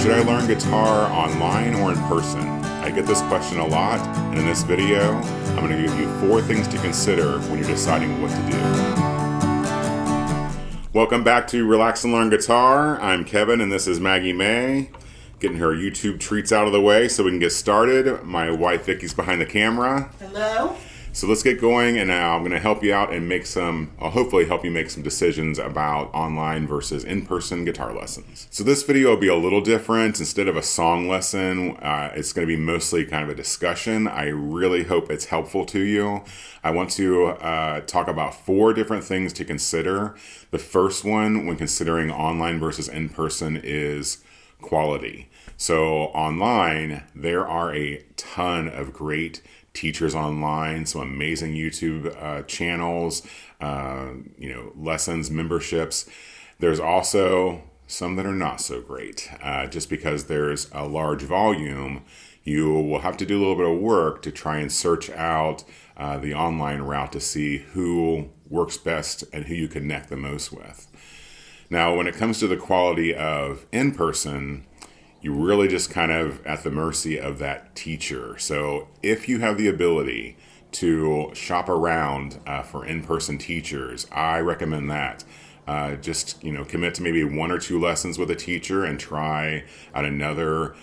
Should I learn guitar online or in person? I get this question a lot, and in this video, I'm going to give you 4 things to consider when you're deciding what to do. Welcome back to Relax and Learn Guitar. I'm Kevin, and this is Maggie May. Getting her YouTube treats out of the way so we can get started. My wife Vicky's behind the camera. Hello. So let's get going, and now I'm going to help you out and I'll hopefully help you make some decisions about online versus in-person guitar lessons. So this video will be a little different. Instead of a song lesson, it's going to be mostly kind of a discussion. I really hope it's helpful to you. I want to talk about 4 different things to consider. The first one when considering online versus in-person is quality. So online, there are a ton of great teachers online, some amazing YouTube channels, lessons, memberships. There's also some that are not so great. Just because there's a large volume, you will have to do a little bit of work to try and search out the online route to see who works best and who you connect the most with. Now, when it comes to the quality of in-person, you're really just kind of at the mercy of that teacher. So if you have the ability to shop around for in-person teachers, I recommend that. Just commit to maybe 1 or 2 lessons with a teacher and try out another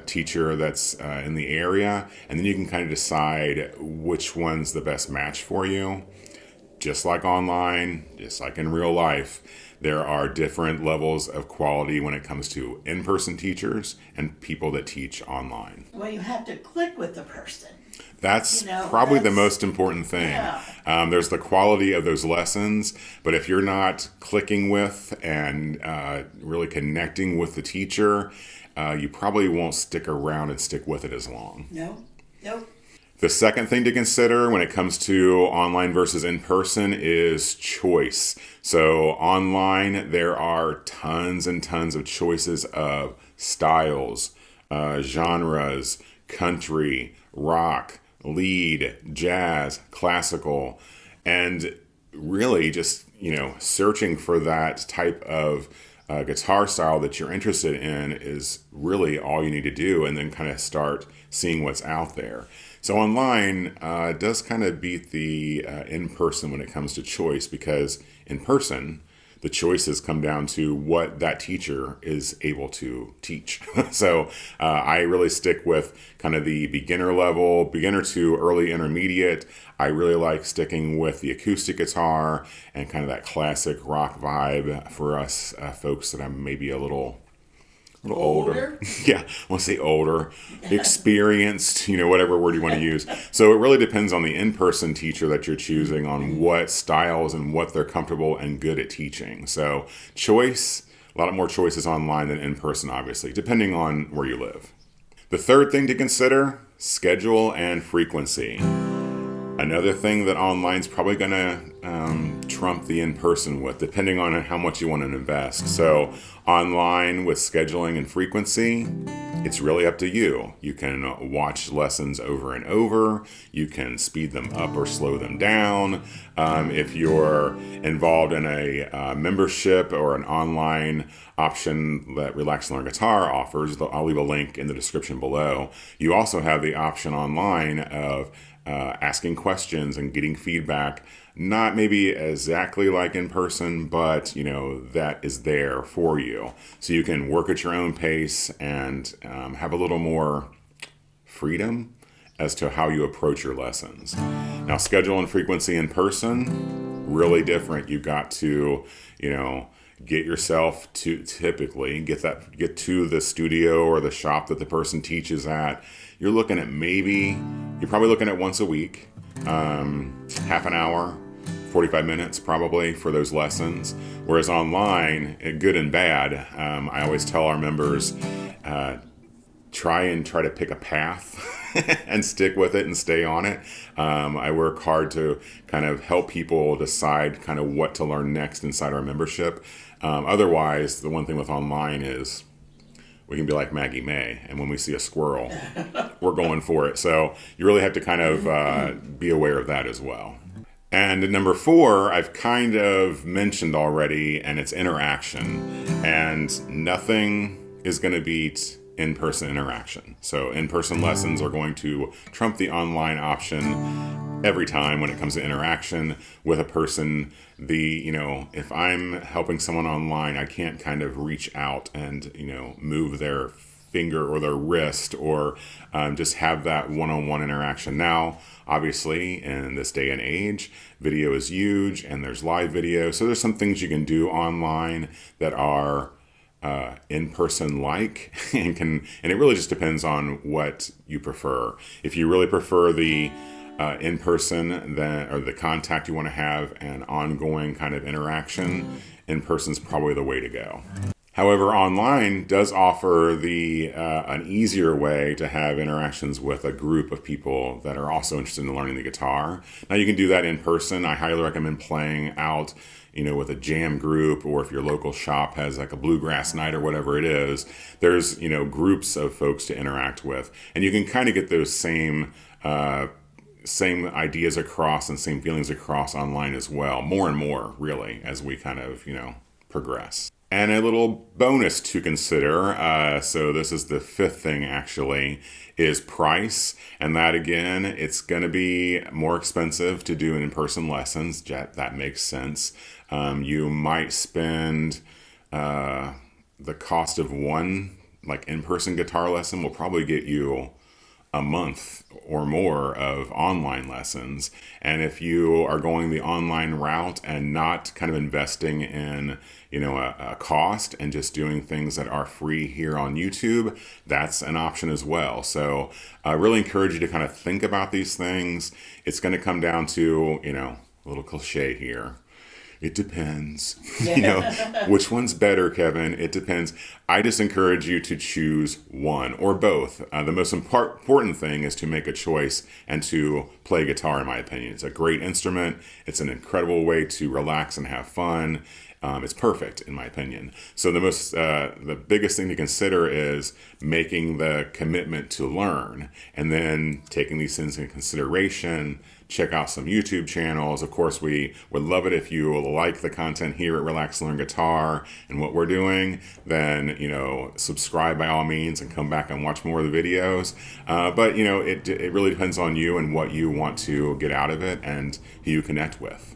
teacher that's in the area. And then you can kind of decide which one's the best match for you. Just like online, just like in real life, there are different levels of quality when it comes to in-person teachers and people that teach online. Well, you have to click with the person. That's probably the most important thing. Yeah. There's the quality of those lessons, but if you're not clicking with and really connecting with the teacher, you probably won't stick around and stick with it as long. Nope. The second thing to consider when it comes to online versus in-person is choice. So online, there are tons and tons of choices of styles, genres, country, rock, lead, jazz, classical, and really just, searching for that type of guitar style that you're interested in is really all you need to do, and then kind of start seeing what's out there. So online does kind of beat the in-person when it comes to choice, because in person, the choices come down to what that teacher is able to teach. So I really stick with kind of the beginner level, beginner to early intermediate. I really like sticking with the acoustic guitar and kind of that classic rock vibe for us folks that I'm maybe a little older. Yeah, I want to say older, experienced, whatever word you want to use. So it really depends on the in-person teacher that you're choosing on what styles and what they're comfortable and good at teaching. So choice, a lot more choices online than in-person, obviously, depending on where you live. The third thing to consider, schedule and frequency. Another thing that online's probably going to trump the in-person with, depending on how much you want to invest. So online with scheduling and frequency, it's really up to you. You can watch lessons over and over. You can speed them up or slow them down. If you're involved in a membership or an online option that Relax and Learn Guitar offers, I'll leave a link in the description below. You also have the option online of asking questions and getting feedback, not maybe exactly like in person, but that is there for you. So you can work at your own pace and have a little more freedom as to how you approach your lessons. Now, schedule and frequency in person, really different. You've got to, get yourself to typically get to the studio or the shop that the person teaches at. You're probably looking at once a week, half an hour, 45 minutes probably for those lessons. Whereas online, good and bad, I always tell our members, try to pick a path and stick with it and stay on it. I work hard to kind of help people decide kind of what to learn next inside our membership. Otherwise, the one thing with online is we can be like Maggie May, and when we see a squirrel, we're going for it. So you really have to kind of be aware of that as well. And number 4, I've kind of mentioned already, and it's interaction. And nothing is going to beat in-person interaction. So in-person lessons are going to trump the online option every time when it comes to interaction with a person. If I'm helping someone online, I can't kind of reach out and, move their finger or their wrist or just have that one-on-one interaction. Now, obviously, in this day and age, video is huge and there's live video. So there's some things you can do online that are in-person like and it really just depends on what you prefer. If you really prefer the in-person or the contact you want to have and ongoing kind of interaction, in-person is probably the way to go. However, online does offer an easier way to have interactions with a group of people that are also interested in learning the guitar. Now, you can do that in person. I highly recommend playing out, with a jam group, or if your local shop has like a bluegrass night or whatever it is, there's, groups of folks to interact with. And you can kind of get those same ideas across and same feelings across online as well. More and more, really, as we kind of, progress. And a little bonus to consider, so this is the fifth thing actually, is price. And that again, it's going to be more expensive to do in-person lessons. That makes sense. You might spend the cost of one in-person guitar lesson will probably get you a month or more of online lessons. And if you are going the online route and not kind of investing in, a cost and just doing things that are free here on YouTube, that's an option as well. So I really encourage you to kind of think about these things. It's going to come down to, a little cliche here. It depends. Which one's better, Kevin? It depends. I just encourage you to choose one or both. The most important thing is to make a choice and to play guitar, in my opinion. It's a great instrument. It's an incredible way to relax and have fun. It's perfect, in my opinion. So the biggest thing to consider is making the commitment to learn and then taking these things into consideration. Check out some YouTube channels. Of course, we would love it if you like the content here at Relax Learn Guitar and what we're doing. Then, subscribe by all means and come back and watch more of the videos. But, it really depends on you and what you want to get out of it and who you connect with.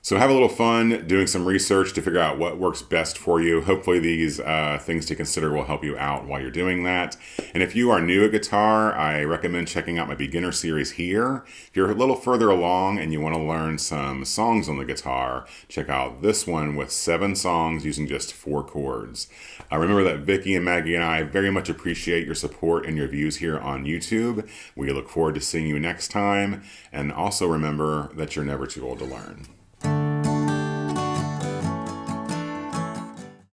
So have a little fun doing some research to figure out what works best for you. Hopefully these things to consider will help you out while you're doing that. And if you are new at guitar, I recommend checking out my beginner series here. If you're a little further along and you want to learn some songs on the guitar, check out this one with 7 songs using just 4 chords. Remember that Vicki and Maggie and I very much appreciate your support and your views here on YouTube. We look forward to seeing you next time. And also remember that you're never too old to learn.